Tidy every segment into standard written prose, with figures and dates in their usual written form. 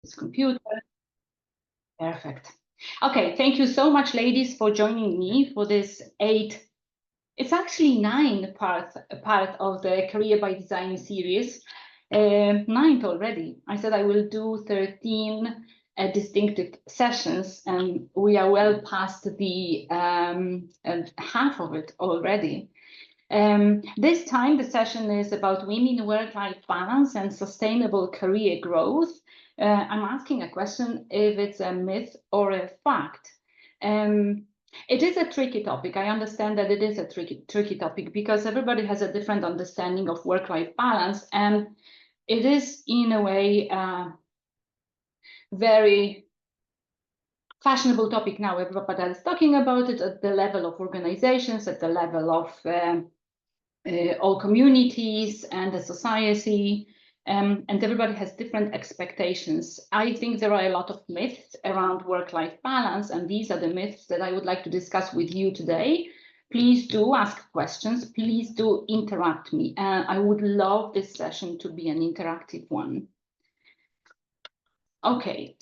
This computer. Perfect. Okay, thank you so much, ladies, for joining me for this it's actually 9 part of the Career by Design series. 9th already. I said I will do 13 distinctive sessions, and we are well past the half of it already. This time, the session is about women work-life balance and sustainable career growth. I'm asking a question if it's a myth or a fact. It is a tricky topic. I understand that it is a tricky topic because everybody has a different understanding of work-life balance, and it is, in a way, very fashionable topic now. Everybody is talking about it at the level of organizations, at the level of all communities and the society, and everybody has different expectations. I think there are a lot of myths around work-life balance, and these are the myths that I would like to discuss with you today. Please do ask questions. Please do interrupt me. I would love this session to be an interactive one. Okay,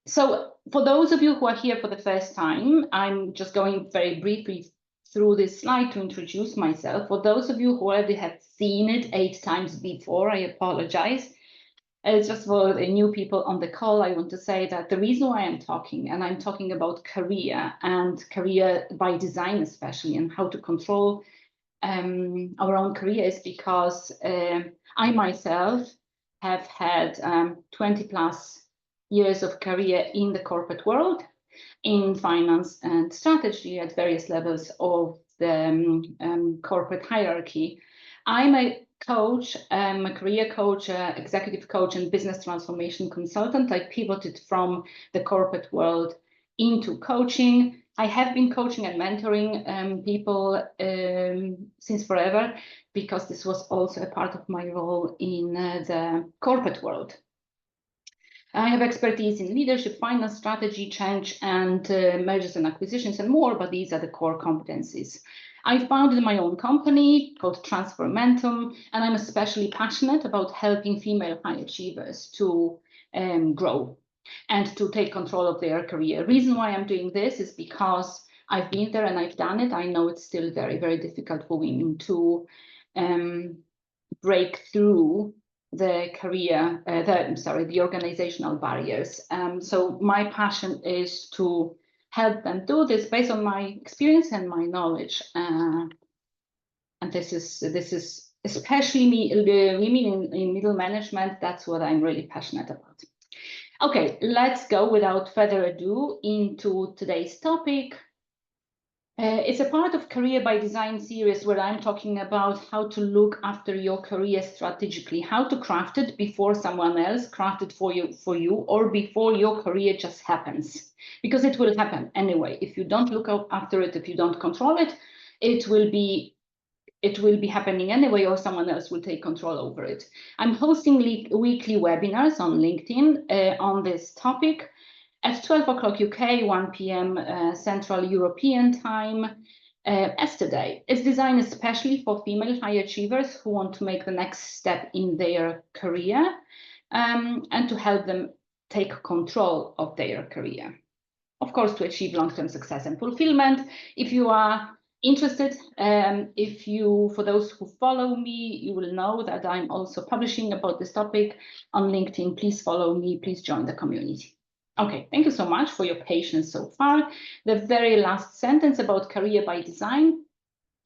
so for those of you who are here for the first time, I'm just going very briefly through this slide to introduce myself. For those of you who already have seen it 8 times before, I apologize. It's just for the new people on the call, I want to say that the reason why I'm talking, and I'm talking about career and career by design especially, and how to control our own career, is because I myself have had 20 plus years of career in the corporate world, in finance and strategy at various levels of the corporate hierarchy. I'm a coach, a career coach, executive coach, and business transformation consultant. I pivoted from the corporate world into coaching. I have been coaching and mentoring people since forever, because this was also a part of my role in the corporate world. I have expertise in leadership, finance, strategy, change, and mergers and acquisitions, and more, but these are the core competencies. I founded my own company called Transformentum, and I'm especially passionate about helping female high achievers to grow and to take control of their career. The reason why I'm doing this is because I've been there and I've done it. I know it's still very, very difficult for women to break through the career, the organizational barriers. So my passion is to help them do this based on my experience and my knowledge. And this is especially women in middle management. That's what I'm really passionate about. Okay, let's go without further ado into today's topic. It's a part of Career by Design series where I'm talking about how to look after your career strategically, how to craft it before someone else crafts it for you, or before your career just happens, because it will happen anyway. If you don't look after it, if you don't control it, it will be happening anyway, or someone else will take control over it. I'm hosting weekly webinars on LinkedIn on this topic at 12 o'clock UK, 1 p.m. Central European time as today. It's designed especially for female high achievers who want to make the next step in their career and to help them take control of their career. Of course, to achieve long-term success and fulfillment. If you are interested, for those who follow me, you will know that I'm also publishing about this topic on LinkedIn. Please follow me, please join the community. Okay, thank you so much for your patience so far. The very last sentence about Career by Design.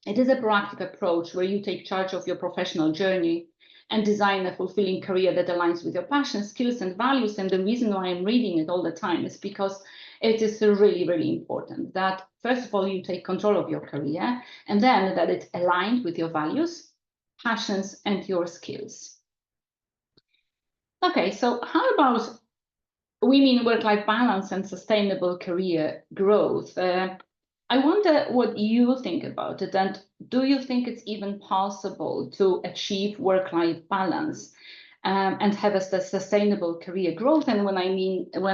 It is a proactive approach where you take charge of your professional journey and design a fulfilling career that aligns with your passions, skills, and values. And the reason why I'm reading it all the time is because it is really, really important that, first of all, you take control of your career, and then that it's aligned with your values, passions, and your skills. Okay, so how about women work-life balance and sustainable career growth? I wonder what you think about it, and do you think it's even possible to achieve work-life balance and have a sustainable career growth? And when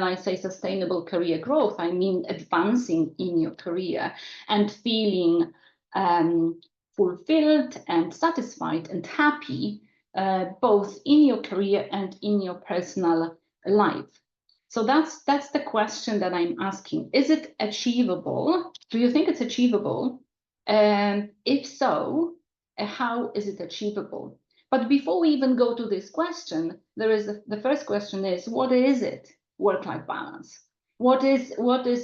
I say sustainable career growth, I mean advancing in your career and feeling fulfilled and satisfied and happy both in your career and in your personal life. So that's the question that I'm asking. Is it achievable? Do you think it's achievable? And if so, how is it achievable? But before we even go to this question, there is the first question is, what is it, work-life balance? What is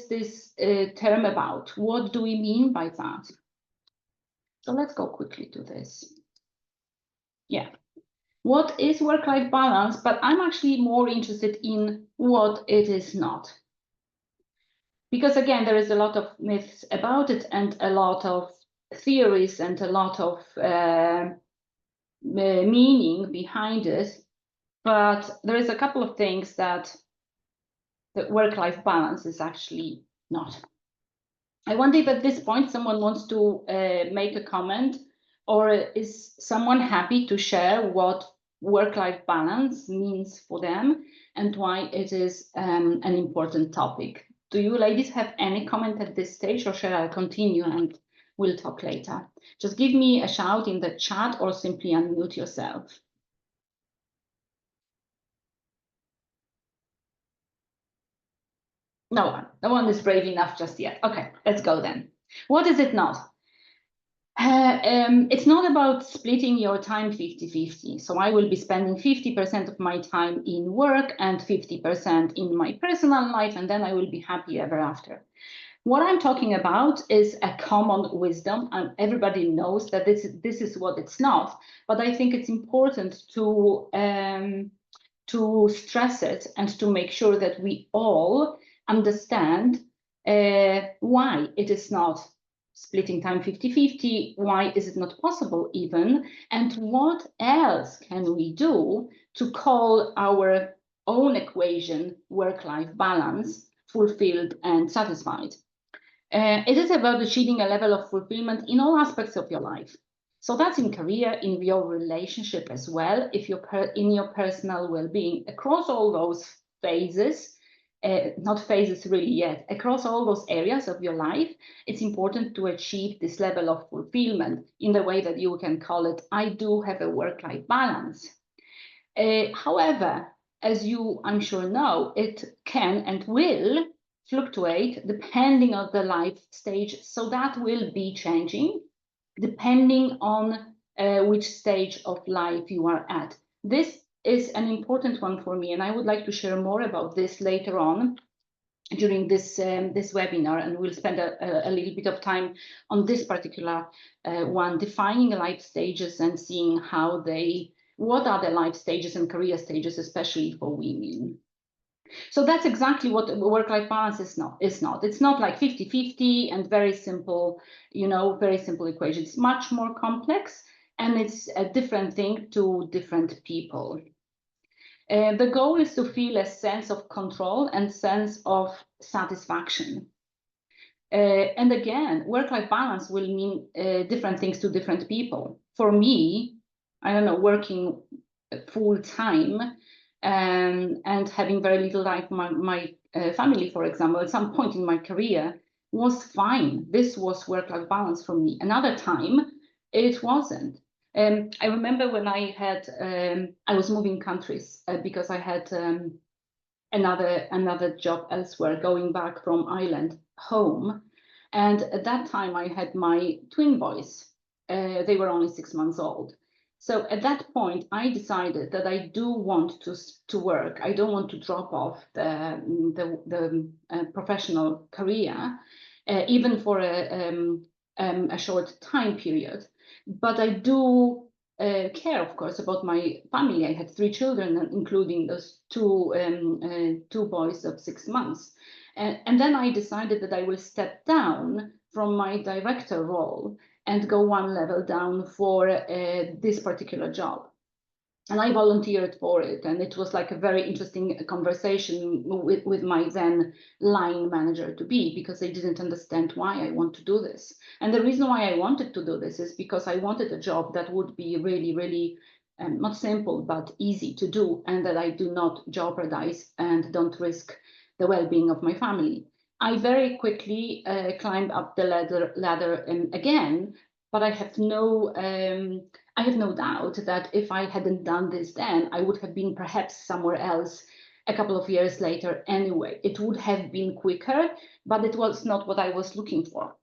this term about? What do we mean by that? So let's go quickly to this. Yeah. What is work-life balance? But I'm actually more interested in what it is not. Because again, there is a lot of myths about it and a lot of theories and a lot of meaning behind it. But there is a couple of things that the work-life balance is actually not. I wonder if at this point someone wants to make a comment, or is someone happy to share what work-life balance means for them and why it is an important topic. Do you ladies have any comment at this stage, or shall I continue and we'll talk later? Just give me a shout in the chat or simply unmute yourself. No one is brave enough just yet. Okay, let's go then. What is it not? It's not about splitting your time 50-50. So I will be spending 50% of my time in work and 50% in my personal life, and then I will be happy ever after. What I'm talking about is a common wisdom, and everybody knows that this is what it's not. But I think it's important to stress it and to make sure that we all understand why it is not splitting time 50-50, why is it not possible even, and what else can we do to call our own equation work-life balance fulfilled and satisfied. It is about achieving a level of fulfillment in all aspects of your life. So that's in career, in your relationship as well, if you're in your personal well-being, across all those phases, not phases really yet, across all those areas of your life, it's important to achieve this level of fulfillment in the way that you can call it, I do have a work-life balance. However, as you, I'm sure, know, it can and will fluctuate depending on the life stage. So that will be changing depending on which stage of life you are at. This is an important one for me, and I would like to share more about this later on during this webinar, and we'll spend a little bit of time on this particular one, defining life stages and seeing what are the life stages and career stages, especially for women. So that's exactly what work-life balance is not. It's not like 50-50 and very simple, very simple equation. It's much more complex, and it's a different thing to different people. The goal is to feel a sense of control and sense of satisfaction. And again, work-life balance will mean different things to different people. For me, I don't know, working full time and having very little like my family, for example, at some point in my career was fine. This was work-life balance for me. Another time, it wasn't. I remember when I was moving countries because I had another job elsewhere, going back from Ireland home. And at that time, I had my twin boys. They were only 6 months old. So at that point, I decided that I do want to work. I don't want to drop off the professional career, even for a short time period. But I do care, of course, about my family. I had 3 children, including those two boys of 6 months. And then I decided that I will step down from my director role and go one level down for this particular job. And I volunteered for it. And it was like a very interesting conversation with my then line manager to be, because they didn't understand why I want to do this. And the reason why I wanted to do this is because I wanted a job that would be really, really not simple, but easy to do, and that I do not jeopardize and don't risk the well-being of my family. I very quickly climbed up the ladder again, but I have no doubt that if I hadn't done this then, I would have been perhaps somewhere else a couple of years later anyway. It would have been quicker, but it was not what I was looking for.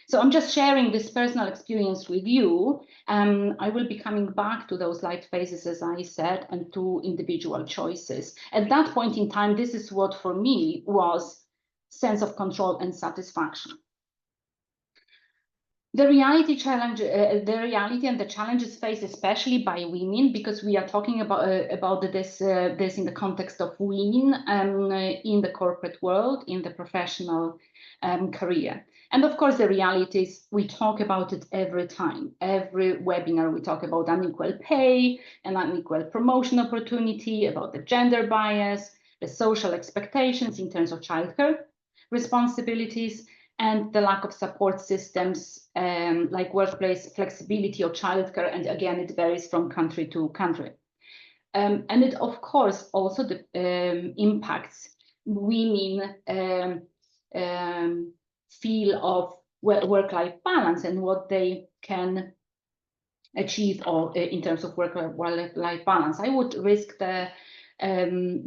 So I'm just sharing this personal experience with you. I will be coming back to those life phases, as I said, and to individual choices. At that point in time, this is what for me was sense of control and satisfaction. The reality and the challenges faced, especially by women, because we are talking about this in the context of women in the corporate world, in the professional career. And of course, the reality is we talk about it every time. Every webinar, we talk about unequal pay and unequal promotion opportunity, about the gender bias, the social expectations in terms of childcare responsibilities, and the lack of support systems like workplace flexibility or childcare. And again, it varies from country to country. And it, of course, also impacts women feel of work-life balance and what they can achieve or in terms of work-life balance. I would risk the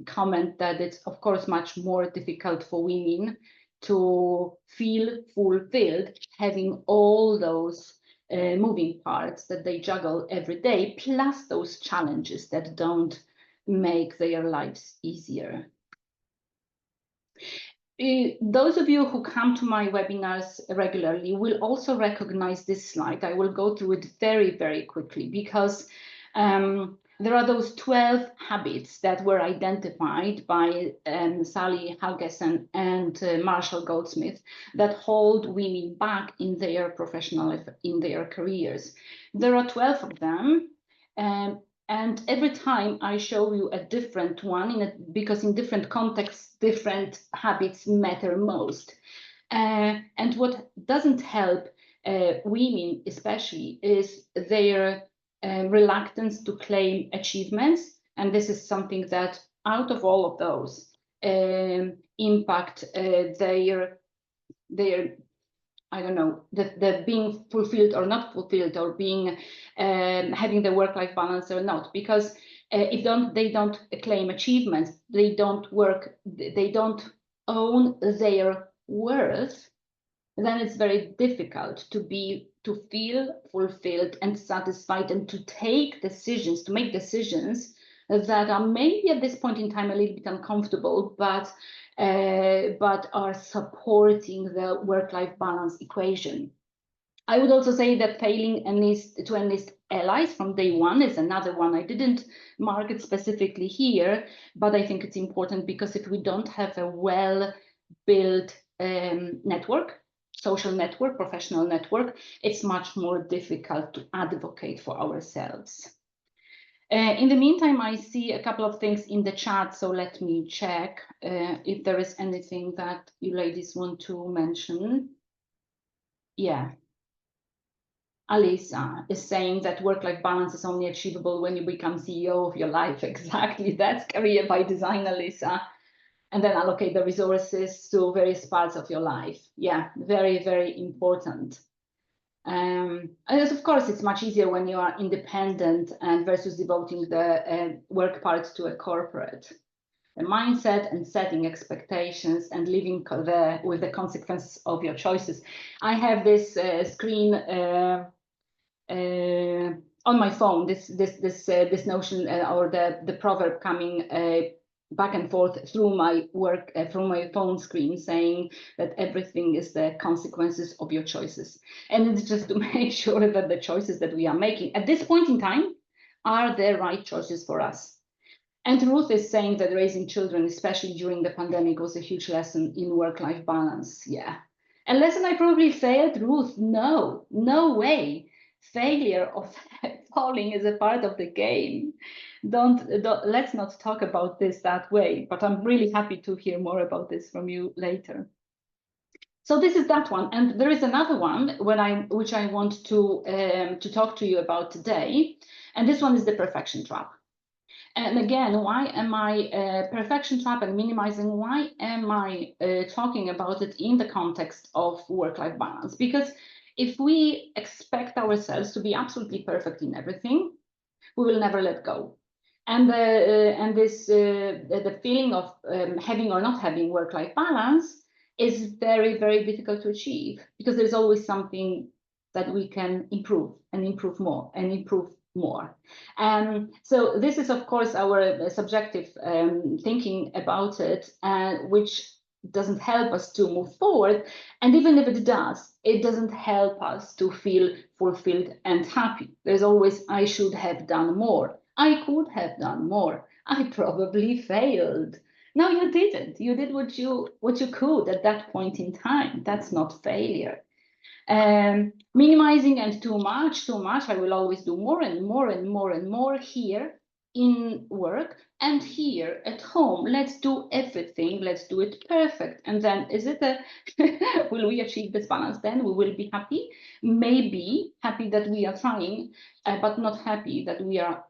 comment that it's, of course, much more difficult for women to feel fulfilled, having all those moving parts that they juggle every day, plus those challenges that don't make their lives easier. Those of you who come to my webinars regularly will also recognize this slide. I will go through it very, very quickly because there are those 12 habits that were identified by Sally Helgesen and Marshall Goldsmith that hold women back in their professional life, in their careers. There are 12 of them. And every time I show you a different one, because in different contexts, different habits matter most. And what doesn't help women especially is their reluctance to claim achievements. And this is something that out of all of those impact their I don't know, the being fulfilled or not fulfilled, or being having the work-life balance or not. Because if they don't claim achievements, they don't work, they don't own their worth, then it's very difficult to feel fulfilled and satisfied and to make decisions that are maybe at this point in time a little bit uncomfortable, but are supporting the work-life balance equation. I would also say that failing to enlist allies from day one is another one. I didn't mark it specifically here, but I think it's important because if we don't have a well-built network, social network, professional network, it's much more difficult to advocate for ourselves. In the meantime, I see a couple of things in the chat, so let me check if there is anything that you ladies want to mention. Yeah. Alisa is saying that work-life balance is only achievable when you become CEO of your life. Exactly, that's career by design, Alisa. And then allocate the resources to various parts of your life. Yeah, very, very important. And of course, it's much easier when you are independent and versus devoting the work part to a corporate. The mindset and setting expectations and living with the consequences of your choices. I have this screen on my phone. This notion or the proverb coming back and forth through my work, through my phone screen, saying that everything is the consequences of your choices. And it's just to make sure that the choices that we are making at this point in time are the right choices for us. And Ruth is saying that raising children, especially during the pandemic, was a huge lesson in work-life balance. Yeah. A lesson I probably failed, Ruth? No, no way. Failure or falling is a part of the game. Let's not talk about this that way, but I'm really happy to hear more about this from you later. So this is that one, and there is another one which I want to talk to you about today, and this one is the perfection trap. And again, why am I perfection trap and minimizing? Why am I talking about it in the context of work-life balance? Because if we expect ourselves to be absolutely perfect in everything, we will never let go. And the feeling of having or not having work-life balance is very, very difficult to achieve, because there's always something that we can improve and improve more and improve more. So this is, of course, our subjective thinking about it, which doesn't help us to move forward. And even if it does, it doesn't help us to feel fulfilled and happy. There's always, I should have done more. I could have done more. I probably failed. No, you didn't. You did what you could at that point in time. That's not failure. Minimizing and too much. I will always do more and more and more and more here in work and here at home. Let's do everything. Let's do it perfect. And then is it a will we achieve this balance then? We will be happy. Maybe happy that we are trying, but not happy that we are,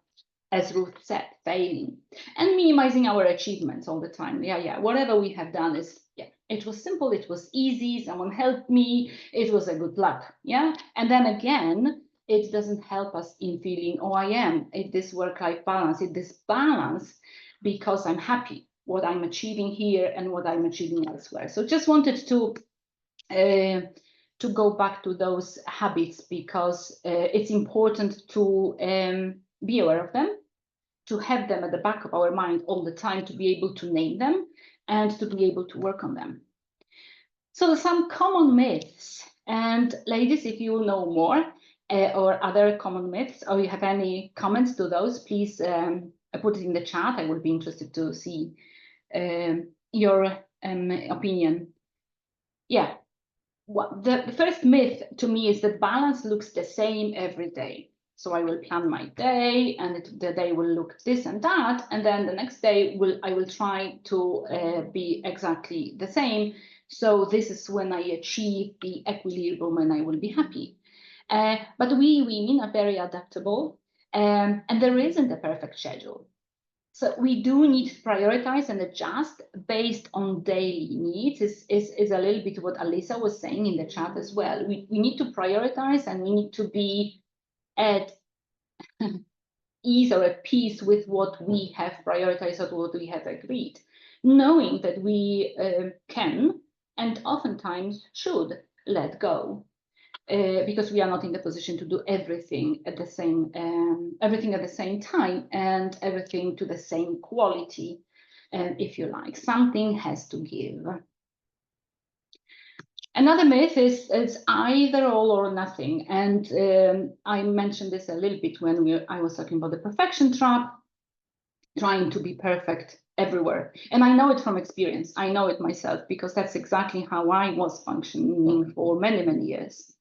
as Ruth said, failing. And minimizing our achievements all the time. Yeah, whatever we have done is, yeah, it was simple, it was easy, someone helped me, it was a good luck. Yeah. And then again, it doesn't help us in feeling, oh, I am at this work-life balance, at this balance, because I'm happy what I'm achieving here and what I'm achieving elsewhere. So just wanted to go back to those habits, because it's important to be aware of them, to have them at the back of our mind all the time, to be able to name them and to be able to work on them. So some common myths, and ladies, if you know more or other common myths, or you have any comments to those, please put it in the chat. I would be interested to see your opinion. Yeah. Well, the first myth to me is that balance looks the same every day. So I will plan my day, and the day will look this and that, and then the next day I will try to be exactly the same. So this is when I achieve the equilibrium and I will be happy. But we women are very adaptable, and there isn't a perfect schedule. So we do need to prioritize and adjust based on daily needs. Is a little bit what Alisa was saying in the chat as well. We need to prioritize, and we need to be at ease or at peace with what we have prioritized or what we have agreed, knowing that we can and oftentimes should let go. Because we are not in the position to do everything at the same time and everything to the same quality, if you like. Something has to give. Another myth is it's either all or nothing, and I mentioned this a little bit when I was talking about the perfection trap, trying to be perfect everywhere. And I know it from experience. I know it myself, because that's exactly how I was functioning for many, many years.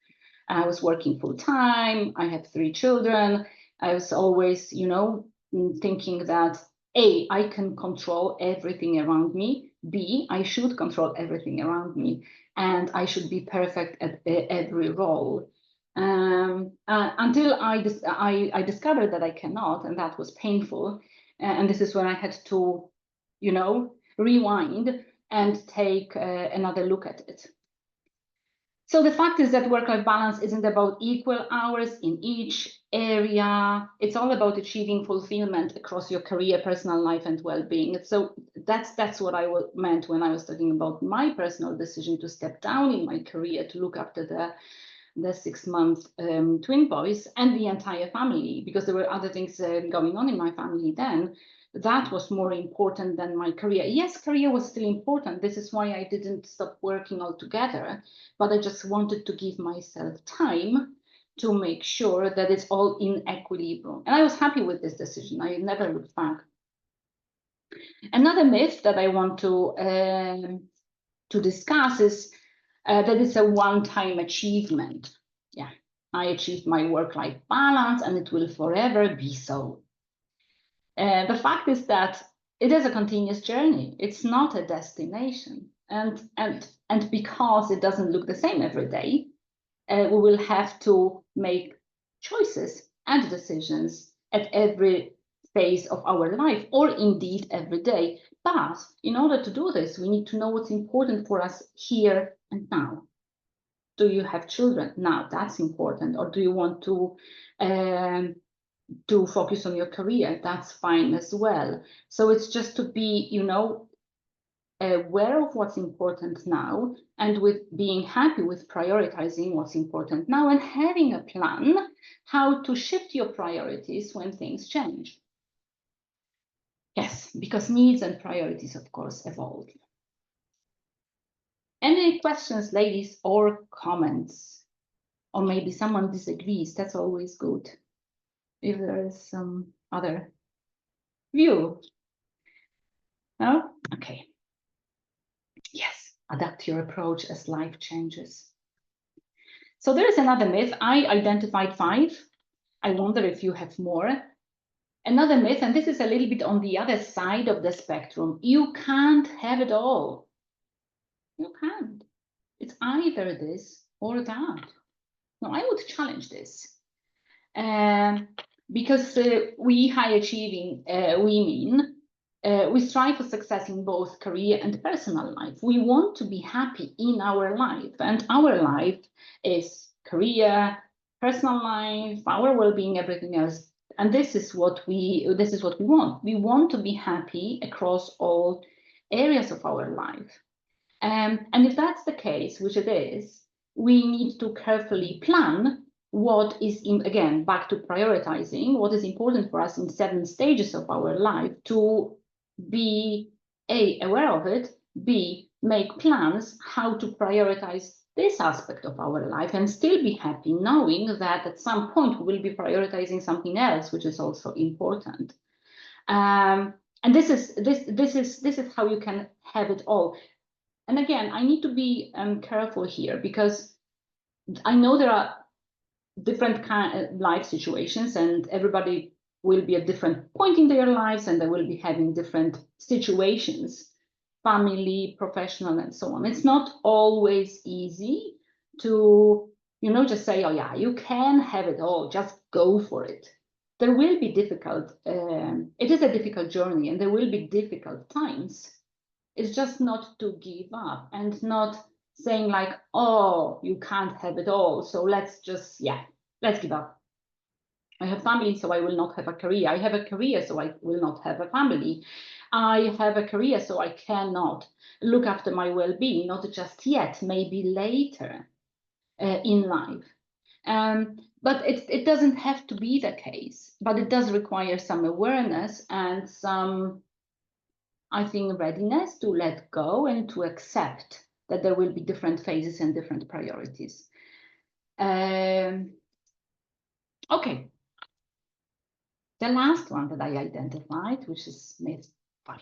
I was working full time. I had 3 children. I was always, thinking that A, I can control everything around me. B, I should control everything around me. And I should be perfect at every role. Until I discovered that I cannot, and that was painful. And this is when I had to, rewind and take another look at it. So the fact is that work-life balance isn't about equal hours in each area. It's all about achieving fulfillment across your career, personal life, and well-being. So that's what I meant when I was talking about my personal decision to step down in my career to look after the 6-month twin boys and the entire family, because there were other things going on in my family then. That was more important than my career. Yes, career was still important. This is why I didn't stop working altogether, but I just wanted to give myself time to make sure that it's all in equilibrium. And I was happy with this decision. I never looked back. Another myth that I want to discuss is that it's a one-time achievement. Yeah, I achieved my work-life balance and it will forever be so. The fact is that it is a continuous journey. It's not a destination. And because it doesn't look the same every day, we will have to make choices and decisions at every phase of our life, or indeed every day. But in order to do this, we need to know what's important for us here and now. Do you have children? Now, that's important. Or do you want to to focus on your career, that's fine as well. So it's just to be, aware of what's important now, and with being happy with prioritizing what's important now, and having a plan how to shift your priorities when things change. Yes, because needs and priorities, of course, evolve. Any questions, ladies, or comments? Or maybe someone disagrees. That's always good. If there is some other view. No? Okay. Yes, adapt your approach as life changes. So there is another myth. I identified 5. I wonder if you have more. Another myth, and this is a little bit on the other side of the spectrum. You can't have it all. You can't. It's either this or that. No, I would challenge this. Because we high achieving women, we strive for success in both career and personal life. We want to be happy in our life, and our life is career, personal life, our well-being, everything else. And this is what we want. We want to be happy across all areas of our life. And if that's the case, which it is, we need to carefully plan what is, again, back to prioritizing, what is important for us in 7 stages of our life, to be A, aware of it, B, make plans how to prioritize this aspect of our life and still be happy knowing that at some point we will be prioritizing something else, which is also important. And this is how you can have it all. And again, I need to be careful here, because I know there are different kind of life situations, and everybody will be at different point in their lives, and they will be having different situations, family, professional, and so on. It's not always easy to, just say, oh yeah, you can have it all, just go for it. There will be difficult, it is a difficult journey, and there will be difficult times. It's just not to give up, and not saying like, oh, you can't have it all, so let's give up. I have family, so I will not have a career. I have a career, so I will not have a family. I have a career, so I cannot look after my well-being, not just yet, maybe later in life. But it doesn't have to be the case, but it does require some awareness and some, I think, readiness to let go and to accept that there will be different phases and different priorities. Okay. The last one that I identified, which is myth 5.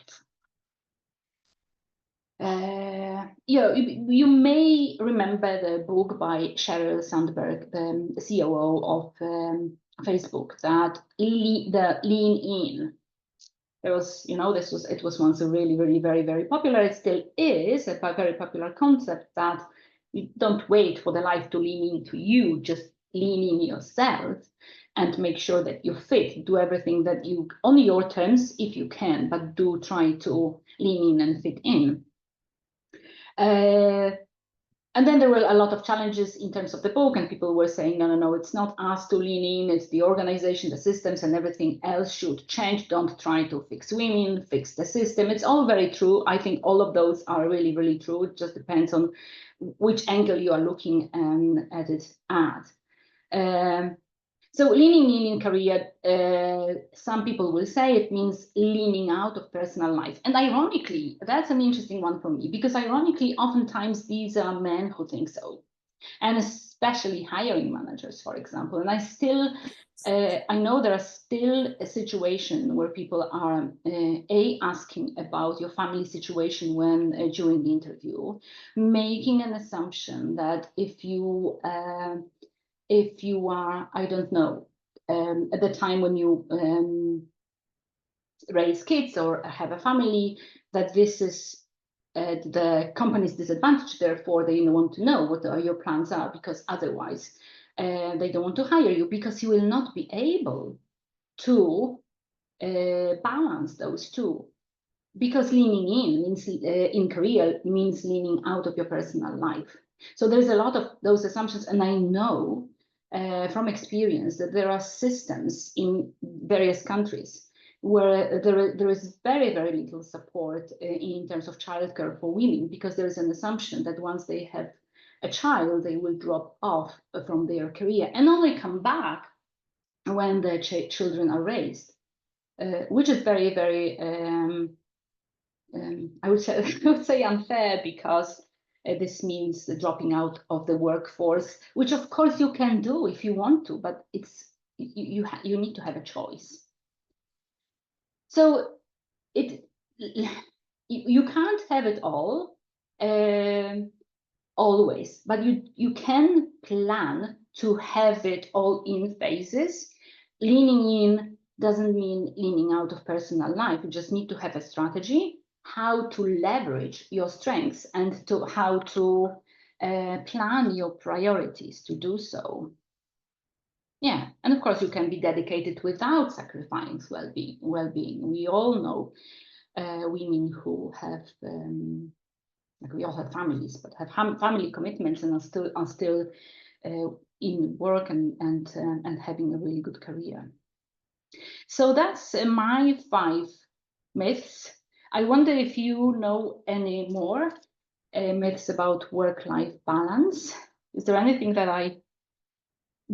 You may remember the book by Sheryl Sandberg, the COO of Facebook, that the lean in. There was, it was once a really, really, very, very popular. It still is a very popular concept, that you don't wait for the life to lean into you, just lean in yourself and make sure that you fit. Do everything that you, on your terms, if you can, but do try to lean in and fit in. And then there were a lot of challenges in terms of the book, and people were saying, no, it's not us to lean in, it's the organization, the systems, and everything else should change. Don't try to fix women, fix the system. It's all very true. I think all of those are really, really true. It just depends on which angle you are looking at it at. So leaning in career, some people will say it means leaning out of personal life. And ironically, that's an interesting one for me, because ironically, oftentimes these are men who think so, and especially hiring managers, for example. And I know there are still a situation where people are asking about your family situation when during the interview, making an assumption that if you are, I don't know, at the time when you raise kids or have a family, that this is the company's disadvantage. Therefore, they want to know what your plans are, because otherwise they don't want to hire you, because you will not be able to balance those two. Because leaning in means in career means leaning out of your personal life. So there's a lot of those assumptions, and I know from experience that there are systems in various countries where there is very, very little support in terms of childcare for women, because there is an assumption that once they have a child, they will drop off from their career and only come back when the children are raised, which is very, very, I would say, I would say unfair, because this means the dropping out of the workforce, which of course you can do if you want to, but it's you need to have a choice. So you can't have it all always, but you can plan to have it all in phases. Leaning in doesn't mean leaning out of personal life. You just need to have a strategy how to leverage your strengths and to how to plan your priorities to do so. Yeah, and of course you can be dedicated without sacrificing well-being. We all know women who have like we all have families, but have family commitments and are still in work and having a really good career. So that's my 5 myths. I wonder if you know any more myths about work-life balance. Is there anything that I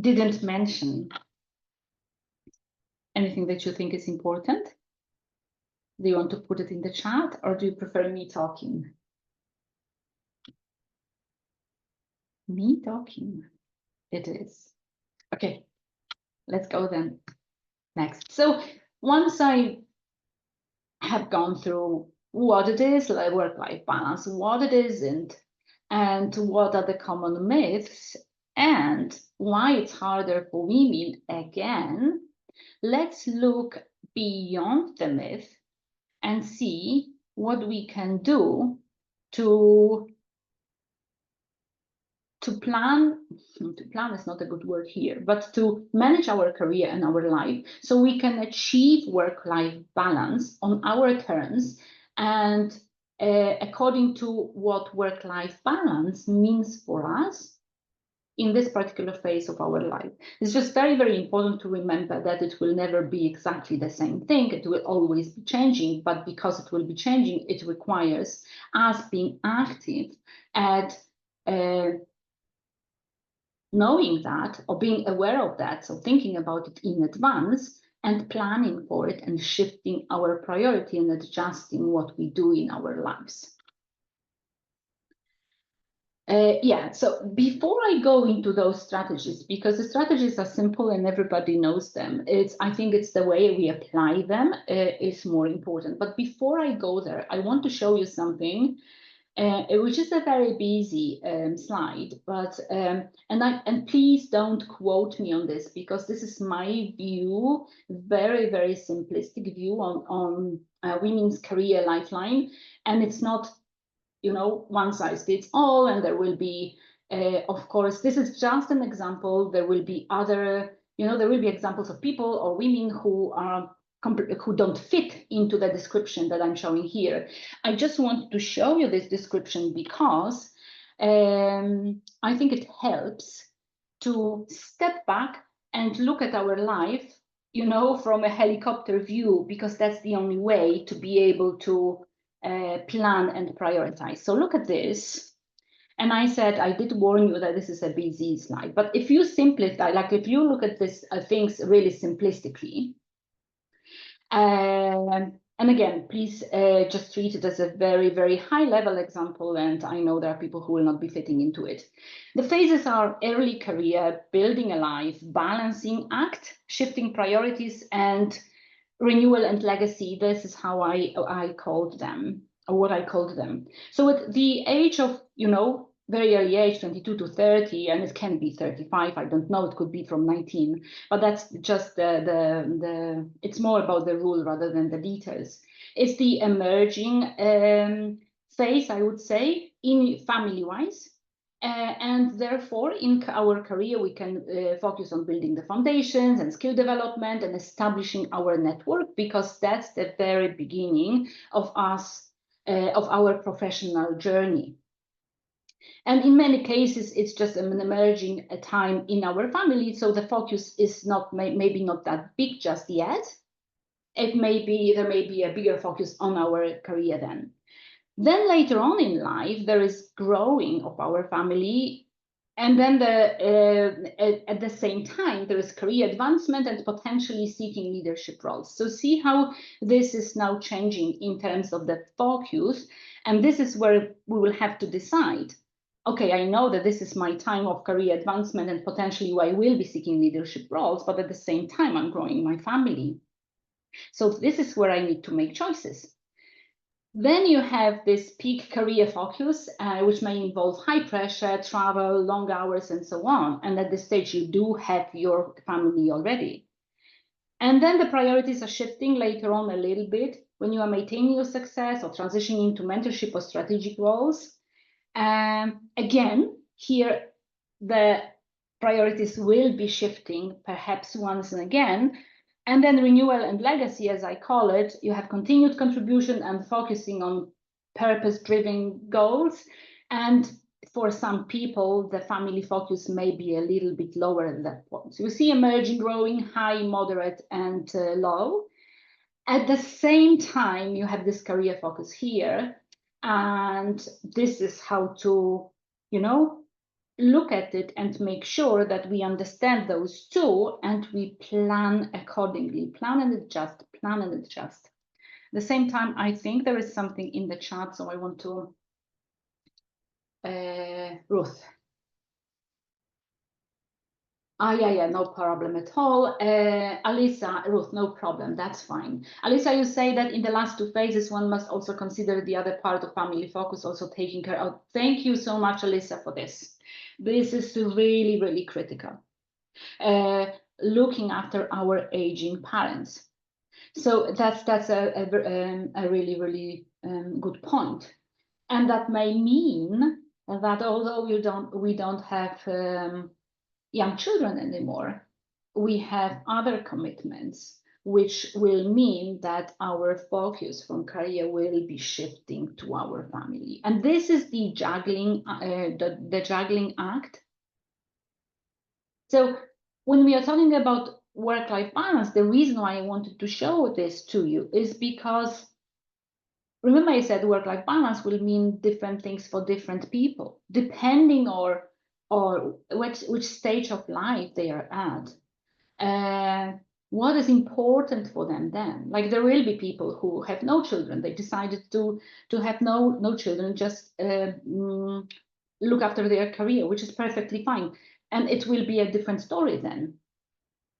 didn't mention? Anything that you think is important? Do you want to put it in the chat, or do you prefer me talking? Me talking. It is. Okay, let's go then. Next. So once I have gone through what it is, like work-life balance, what it isn't, and what are the common myths, and why it's harder for women again, let's look beyond the myth and see what we can do to plan is not a good word here, but to manage our career and our life so we can achieve work-life balance on our terms and according to what work-life balance means for us in this particular phase of our life. It's just very, very important to remember that it will never be exactly the same thing. It will always be changing, but because it will be changing, it requires us being active at knowing that or being aware of that, so thinking about it in advance and planning for it and shifting our priority and adjusting what we do in our lives. Yeah, so before I go into those strategies, because the strategies are simple and everybody knows them, I think it's the way we apply them is more important. But before I go there, I want to show you something which is a very busy slide, but and please don't quote me on this, because this is my view, very, very simplistic view on women's career lifeline, and it's not, you know, one size fits all, and there will be, of course, this is just an example. There will be other, you know, there will be examples of people or women who don't fit into the description that I'm showing here. I just want to show you this description because I think it helps to step back and look at our life, you know, from a helicopter view, because that's the only way to be able to plan and prioritize. So look at this. And I said, I did warn you that this is a busy slide, but if you simplify, like if you look at this things really simplistically, and again, please just treat it as a very, very high level example. And I know there are people who will not be fitting into it. The phases are early career, building a life, balancing act, shifting priorities, and renewal and legacy. This is how I called them, or what I called them. So at the age of, you know, very early age, 22 to 30, and it can be 35, I don't know, it could be from 19, but that's just it's more about the rule rather than the details. It's the emerging phase, I would say, in family-wise. And therefore, in our career, we can focus on building the foundations and skill development and establishing our network, because that's the very beginning of us, of our professional journey. And in many cases, it's just an emerging time in our family. So the focus is not maybe not that big just yet. There may be a bigger focus on our career then. Then later on in life, there is growing of our family. And then at the same time, there is career advancement and potentially seeking leadership roles. So see how this is now changing in terms of the focus. And this is where we will have to decide, okay, I know that this is my time of career advancement and potentially I will be seeking leadership roles, but at the same time, I'm growing my family. So this is where I need to make choices. Then you have this peak career focus, which may involve high pressure, travel, long hours, and so on. And at this stage, you do have your family already. And then the priorities are shifting later on a little bit when you are maintaining your success or transitioning into mentorship or strategic roles. Again, here, the priorities will be shifting perhaps once and again. And then renewal and legacy, as I call it, you have continued contribution and focusing on purpose-driven goals. And for some people, the family focus may be a little bit lower at that point. So you see emerging, growing, high, moderate, and low. At the same time, you have this career focus here. And this is how to, look at it and make sure that we understand those two and we plan accordingly, plan and adjust. At the same time, I think there is something in the chat, so I want to, Ruth. Yeah, no problem at all. Alisa, Ruth, no problem, that's fine. Alisa, you say that in the last two phases, one must also consider the other part of family focus, also taking care of. Thank you so much, Alisa, for this. This is really, really critical. Looking after our aging parents. So that's a really, really good point. And that may mean that although we don't have young children anymore, we have other commitments, which will mean that our focus from career will be shifting to our family. And this is the juggling, the juggling act. So when we are talking about work-life balance, the reason why I wanted to show this to you is because, remember I said work-life balance will mean different things for different people, depending or which stage of life they are at. What is important for them then? Like there will be people who have no children. They decided to have no children, just look after their career, which is perfectly fine. And it will be a different story then.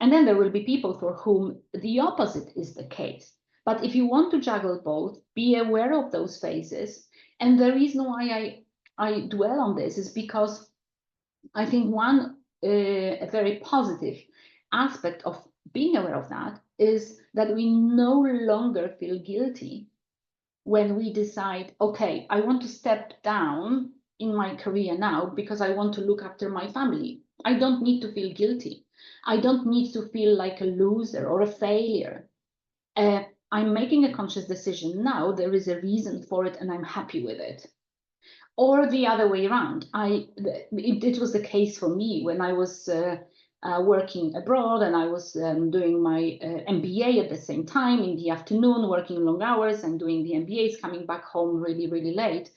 And then there will be people for whom the opposite is the case. But if you want to juggle both, be aware of those phases. And the reason why I dwell on this is because I think one a very positive aspect of being aware of that is that we no longer feel guilty when we decide, okay, I want to step down in my career now because I want to look after my family. I don't need to feel guilty. I don't need to feel like a loser or a failure. I'm making a conscious decision now. There is a reason for it and I'm happy with it. Or the other way around. It was the case for me when I was working abroad and I was doing my MBA at the same time in the afternoon, working long hours and doing the MBAs, coming back home really, really late,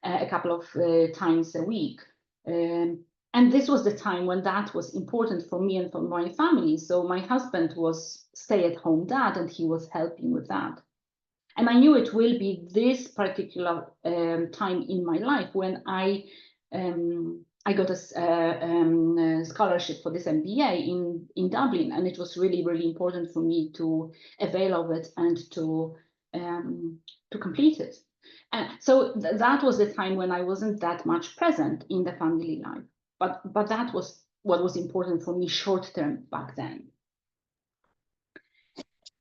a couple of times a week. And this was the time when that was important for me and for my family. So my husband was stay-at-home dad and he was helping with that. And I knew it will be this particular time in my life when I got a scholarship for this MBA in Dublin, and it was really, really important for me to avail of it and to complete it. And so that was the time when I wasn't that much present in the family life, but that was what was important for me short term back then.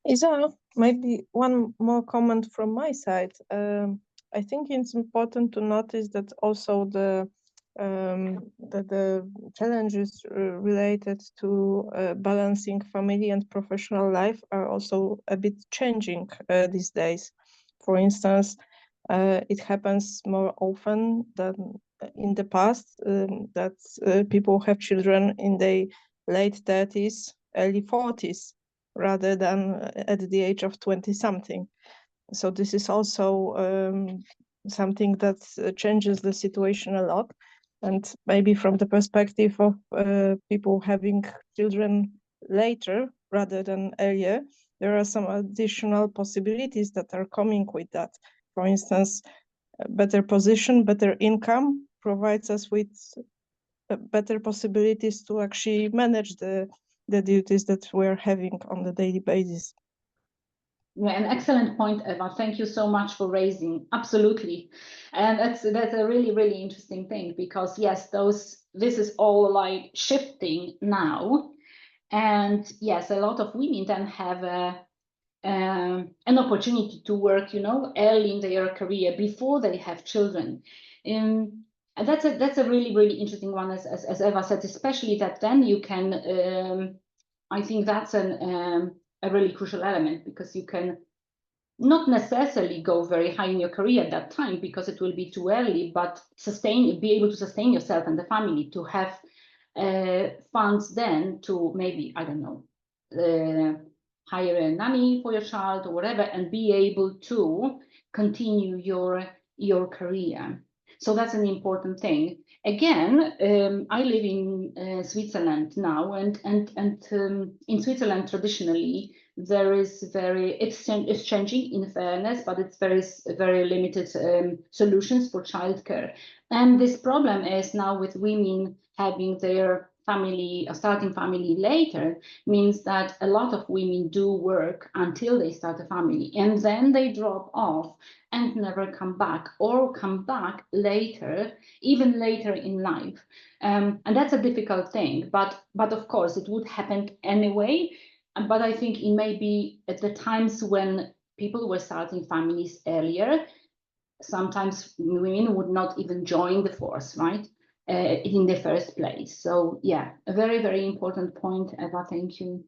Isa, maybe one more comment from my side. I think it's important to notice that also the challenges related to balancing family and professional life are also a bit changing these days. For instance, it happens more often than in the past, that people have children in their late 30s, early 40s, rather than at the age of 20 something. So this is also something that changes the situation a lot. And maybe from the perspective of people having children later rather than earlier, there are some additional possibilities that are coming with that. For instance, a better position, better income provides us with better possibilities to actually manage the duties that we're having on the daily basis. Yeah, an excellent point, Eva. Thank you so much for raising. Absolutely, and that's a really interesting thing, because yes, this is all like shifting now, and yes, a lot of women then have an opportunity to work, early in their career before they have children. And that's a really interesting one, as Eva said, especially that then you can. I think that's a really crucial element, because you can not necessarily go very high in your career at that time, because it will be too early, but be able to sustain yourself and the family, to have funds then to maybe, I don't know, hire a nanny for your child or whatever, and be able to continue your career. So that's an important thing. Again, I live in Switzerland now, and in Switzerland traditionally it's changing, in fairness, but it's very limited solutions for childcare. And this problem is now, with women having their family or starting family later, means that a lot of women do work until they start a family, and then they drop off and never come back, or come back later, even later in life. And that's a difficult thing, but of course it would happen anyway. But I think it may be at the times when people were starting families earlier, sometimes women would not even join the force, right? In the first place. So yeah, a very important point, Eva. Thank you.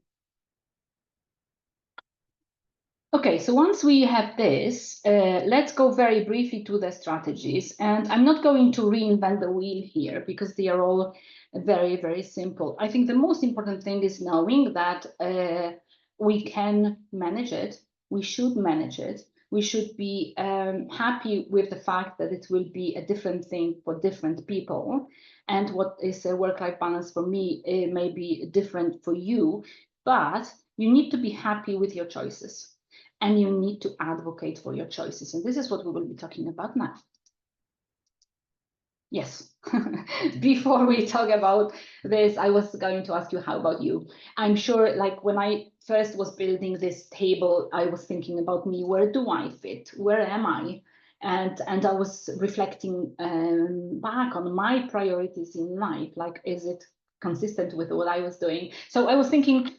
Okay, so once we have this, let's go very briefly to the strategies. And I'm not going to reinvent the wheel here, because they are all very simple. I think the most important thing is knowing that we can manage it. We should manage it. We should be happy with the fact that it will be a different thing for different people. And what is a work-life balance for me, it may be different for you, but you need to be happy with your choices. And you need to advocate for your choices. And this is what we will be talking about now. Yes, before we talk about this, I was going to ask you, how about you? I'm sure, like, when I first was building this table, I was thinking about me. Where do I fit? Where am I? And I was reflecting back on my priorities in life. Like, is it consistent with what I was doing? So I was thinking,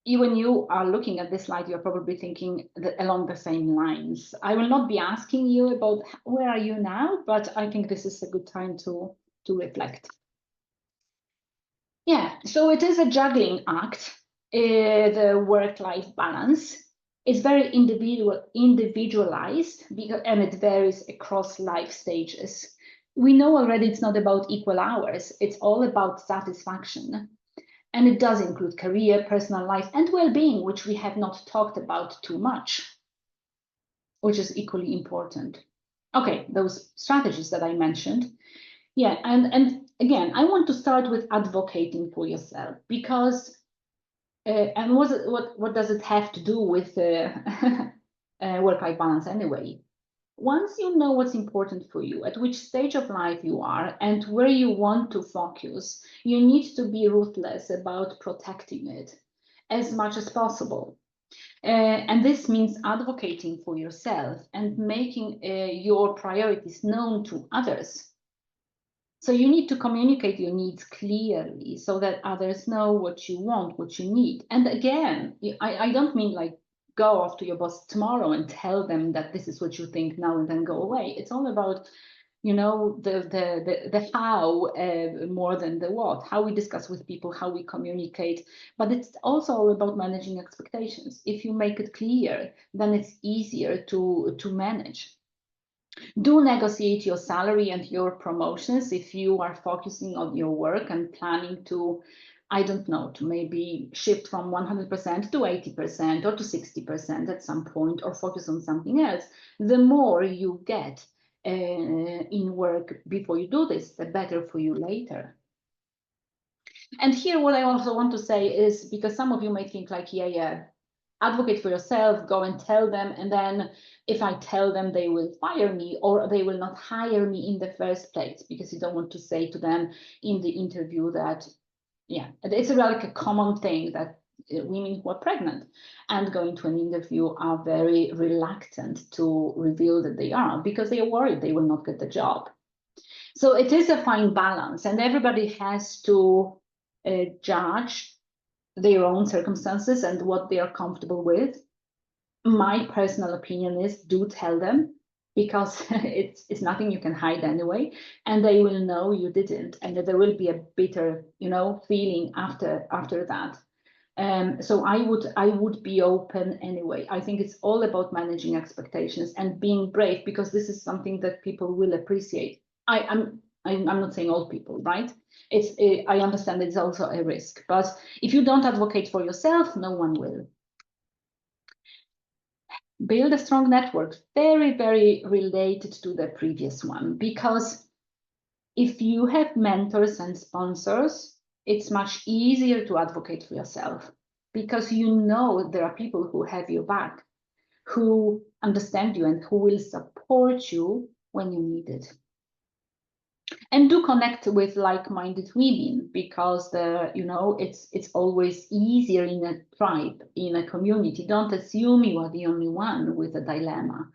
when you are looking at this slide, you're probably thinking along the same lines. I will not be asking you about where are you now, but I think this is a good time to reflect. Yeah, so it is a juggling act, the work-life balance. It's very individualized, and it varies across life stages. We know already it's not about equal hours, it's all about satisfaction. And it does include career, personal life, and well-being, which we have not talked about too much, which is equally important. Okay, those strategies that I mentioned. Yeah, and again, I want to start with advocating for yourself, because, and what does it have to do with work-life balance anyway? Once you know what's important for you, at which stage of life you are, and where you want to focus, you need to be ruthless about protecting it as much as possible. And this means advocating for yourself and making your priorities known to others. So you need to communicate your needs clearly so that others know what you want, what you need. And again, I don't mean like go off to your boss tomorrow and tell them that this is what you think now and then go away. It's all about, the how more than the what, how we discuss with people, how we communicate. But it's also all about managing expectations. If you make it clear, then it's easier to manage. Do negotiate your salary and your promotions if you are focusing on your work and planning to, I don't know, to maybe shift from 100% to 80% or to 60% at some point, or focus on something else. The more you get in work before you do this, the better for you later. And here, what I also want to say is, because some of you may think like, yeah, advocate for yourself, go and tell them, and then if I tell them, they will fire me or they will not hire me in the first place, because you don't want to say to them in the interview that, yeah, it's like a common thing that women who are pregnant and going to an interview are very reluctant to reveal that they are, because they are worried they will not get the job. So it is a fine balance, and everybody has to judge their own circumstances and what they are comfortable with. My personal opinion is, do tell them, because it's nothing you can hide anyway, and they will know you didn't, and there will be a bitter, feeling after that. So I would be open anyway. I think it's all about managing expectations and being brave, because this is something that people will appreciate. I'm not saying all people, right? I understand it's also a risk, but if you don't advocate for yourself, no one will. Build a strong network, very, very related to the previous one, because if you have mentors and sponsors, it's much easier to advocate for yourself, because you know there are people who have your back, who understand you, and who will support you when you need it. And do connect with like-minded women, because it's always easier in a tribe, in a community. Don't assume you are the only one with a dilemma,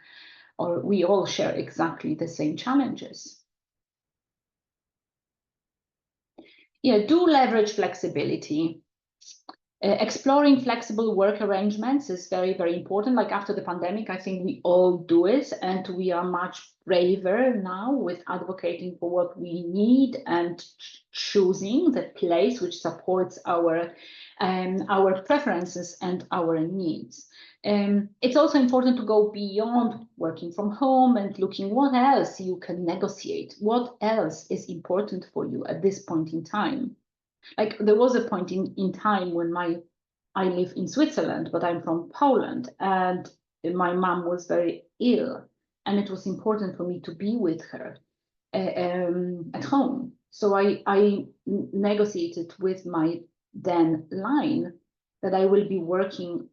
or we all share exactly the same challenges. Yeah, do leverage flexibility. Exploring flexible work arrangements is very, very important. Like after the pandemic, I think we all do it, and we are much braver now with advocating for what we need and choosing the place which supports our preferences and our needs. It's also important to go beyond working from home and looking what else you can negotiate, what else is important for you at this point in time. Like there was a point in time when I live in Switzerland, but I'm from Poland, and my mom was very ill, and it was important for me to be with her at home. So I negotiated with my then line that I will be working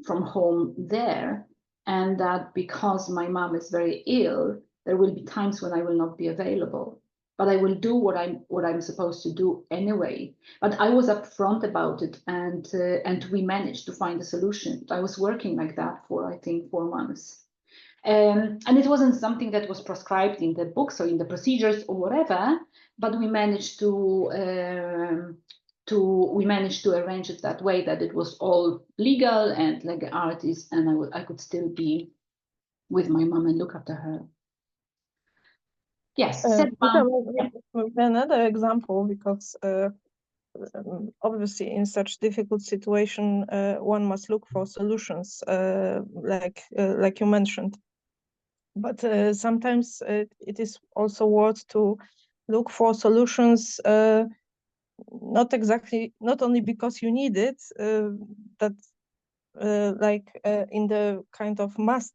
from home there, and that because my mom is very ill, there will be times when I will not be available, but I will do what I'm supposed to do anyway. But I was upfront about it, and we managed to find a solution. I was working like that for, I think, 4 months. And it wasn't something that was prescribed in the books or in the procedures or whatever, but we managed to arrange it that way, that it was all legal and legalities, and I could still be with my mom and look after her. Yes, another example, because obviously in such difficult situation, one must look for solutions, like you mentioned. But sometimes it is also worth to look for solutions, not only because you need it, that in the kind of must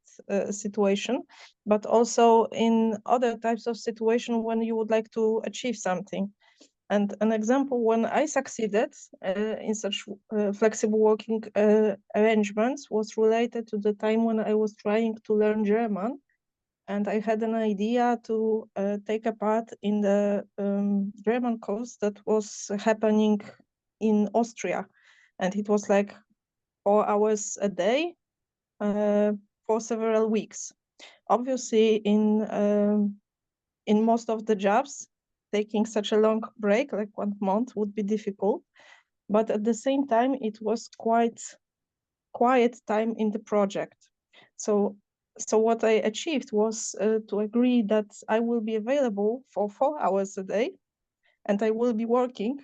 situation, but also in other types of situation when you would like to achieve something. And an example when I succeeded in such flexible working arrangements was related to the time when I was trying to learn German. And I had an idea to take a part in the German course that was happening in Austria. And it was like 4 hours a day for several weeks. Obviously, in most of the jobs, taking such a long break, like 1 month, would be difficult. But at the same time, it was quite quiet time in the project. So what I achieved was to agree that I will be available for 4 hours a day, and I will be working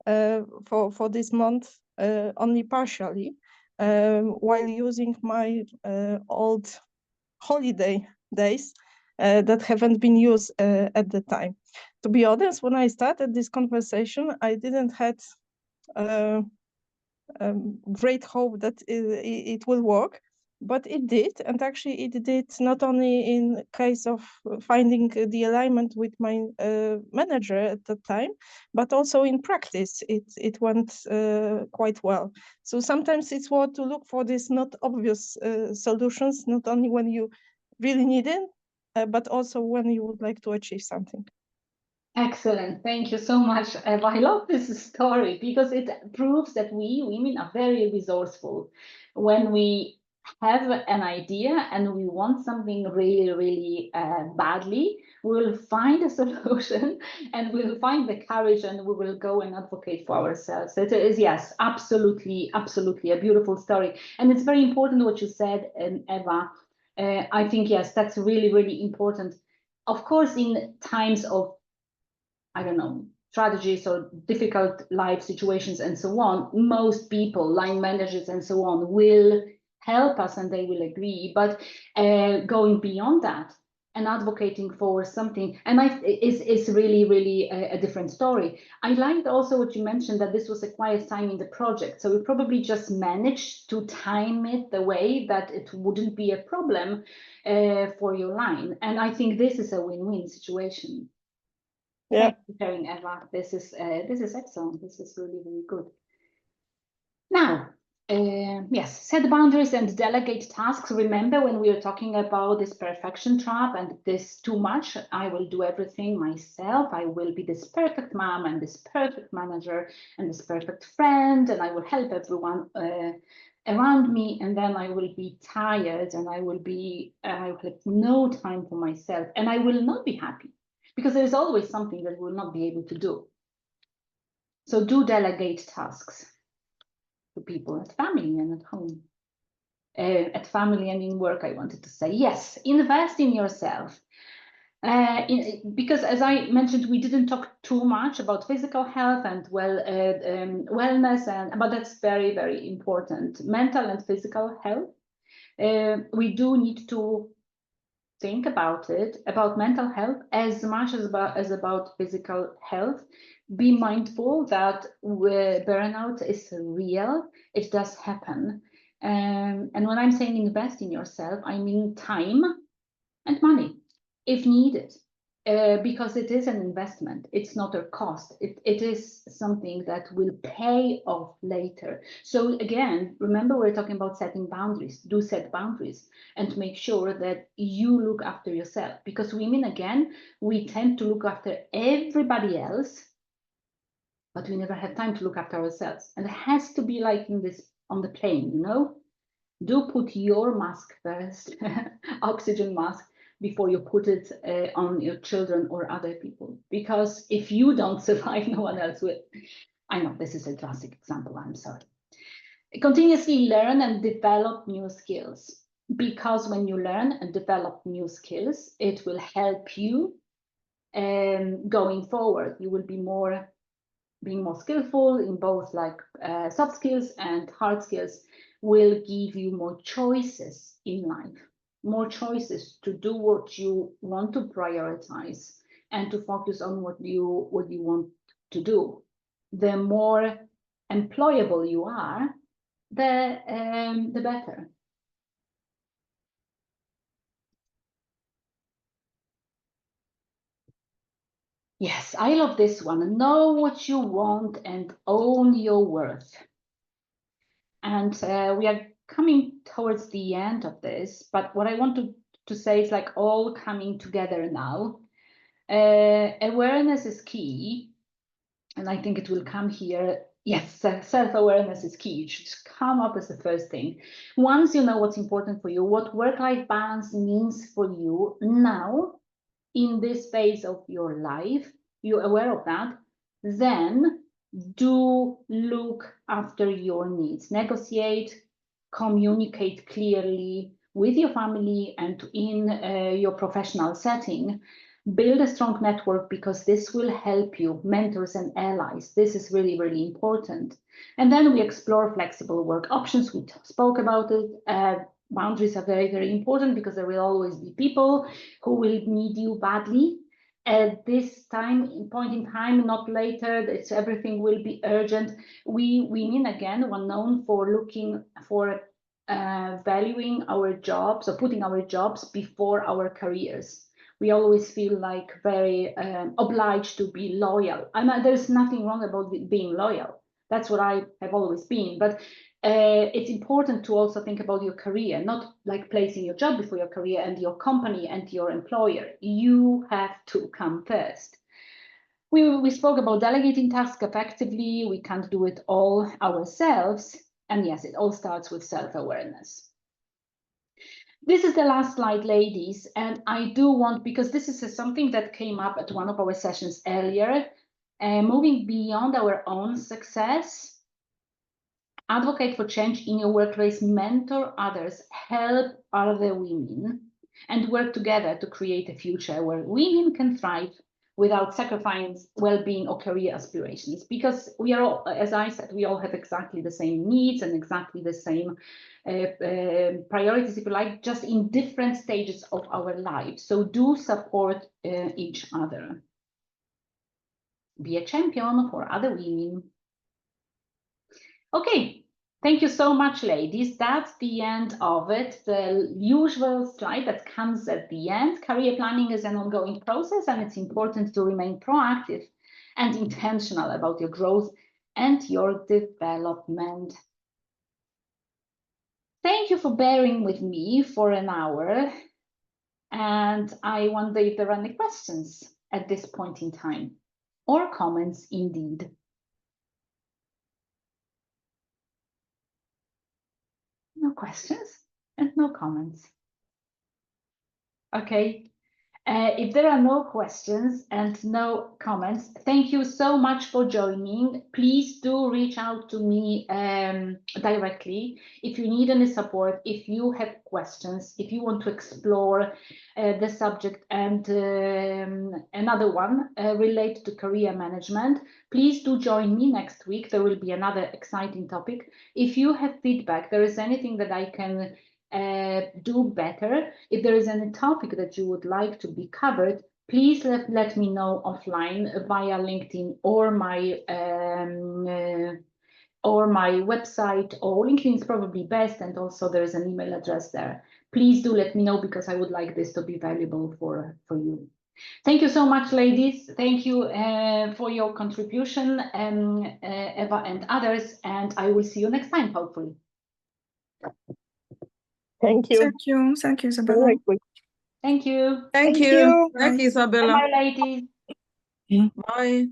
for this month only partially, while using my old holiday days that haven't been used at the time. To be honest, when I started this conversation, I didn't had great hope that it will work, but it did. And actually it did not only in case of finding the alignment with my manager at the time, but also in practice it went quite well. So sometimes it's worth to look for these not obvious solutions, not only when you really need it, but also when you would like to achieve something. Excellent. Thank you so much, Eva. I love this story because it proves that we women are very resourceful. When we have an idea and we want something really, really badly, we'll find a solution and we'll find the courage and we will go and advocate for ourselves. It is, yes, absolutely, absolutely a beautiful story. And it's very important what you said, Eva. I think, yes, that's really, really important. Of course, in times of, I don't know, strategies or difficult life situations and so on, most people, line managers and so on, will help us and they will agree. But going beyond that and advocating for something, and is really, really a different story. I liked also what you mentioned, that this was a quiet time in the project. So we probably just managed to time it the way that it wouldn't be a problem for your line. And I think this is a win-win situation. Yeah. Thank you for sharing, Eva. This is excellent. This is really, really good. Now, yes, set boundaries and delegate tasks. Remember when we were talking about this perfection trap and this too much, I will do everything myself. I will be this perfect mom and this perfect manager and this perfect friend, and I will help everyone around me, and then I will be tired and I will have no time for myself and I will not be happy, because there is always something that we'll not be able to do. So do delegate tasks to people at family and at home. At family and in work, I wanted to say, yes, invest in yourself. Because as I mentioned, we didn't talk too much about physical health and wellness, but that's very, very important. Mental and physical health. We do need to think about it, about mental health as much as about physical health. Be mindful that burnout is real. It does happen. And when I'm saying invest in yourself, I mean time and money if needed. Because it is an investment. It's not a cost. It is something that will pay off later. So again, remember we're talking about setting boundaries. Do set boundaries and make sure that you look after yourself. Because women, again, we tend to look after everybody else, but we never have time to look after ourselves. And it has to be like in this on the plane, you know? Do put your mask first, oxygen mask, before you put it on your children or other people. Because if you don't survive, no one else will. I know this is a classic example, I'm sorry. Continuously learn and develop new skills. Because when you learn and develop new skills, it will help you going forward. You will be being more skillful in both like soft skills and hard skills, will give you more choices in life, more choices to do what you want to prioritize and to focus on what you want to do. The more employable you are, the better. Yes, I love this one. Know what you want and own your worth. And we are coming towards the end of this, but what I want to say is like all coming together now. Awareness is key, and I think it will come here. Yes, self-awareness is key. It should come up as the first thing. Once you know what's important for you, what work-life balance means for you now, in this phase of your life, you're aware of that, then do look after your needs. Negotiate, communicate clearly with your family and in your professional setting. Build a strong network, because this will help you, mentors and allies. This is really, really important. And then we explore flexible work options. We spoke about it. boundaries are very, very important because there will always be people who will need you badly at this point in time, not later. It's everything will be urgent. We women, again, were known for looking for valuing our jobs or putting our jobs before our careers. We always feel like very obliged to be loyal. And there's nothing wrong about being loyal. That's what I have always been. But it's important to also think about your career, not like placing your job before your career and your company and your employer. You have to come first. We spoke about delegating tasks effectively. We can't do it all ourselves. And yes, it all starts with self-awareness. This is the last slide, ladies. And I do want, because this is something that came up at one of our sessions earlier, moving beyond our own success. Advocate for change in your workplace, mentor others, help other women, and work together to create a future where women can thrive without sacrificing well-being or career aspirations. Because we are all, as I said, we all have exactly the same needs and exactly the same priorities, if you like, just in different stages of our lives. So do support each other. Be a champion for other women. Okay, thank you so much, ladies. That's the end of it. The usual slide that comes at the end. Career planning is an ongoing process, and it's important to remain proactive and intentional about your growth and your development. Thank you for bearing with me for an hour. And I wonder if there are any questions at this point in time, or comments indeed. No questions and no comments. Okay. If there are no questions and no comments, thank you so much for joining. Please do reach out to me directly if you need any support, if you have questions, if you want to explore the subject and another one related to career management. Please do join me next week. There will be another exciting topic. If you have feedback, there is anything that I can do better. If there is any topic that you would like to be covered, please let me know offline via LinkedIn or my website, or LinkedIn is probably best, and also there is an email address there. Please do let me know, because I would like this to be valuable for you. Thank you so much, ladies. Thank you for your contribution, Eva and others, and I will see you next time, hopefully. Thank you. Thank you. Thank you, Isabella. Thank you. Thank you. Bye. Thank you, Isabella. Bye, ladies. Bye.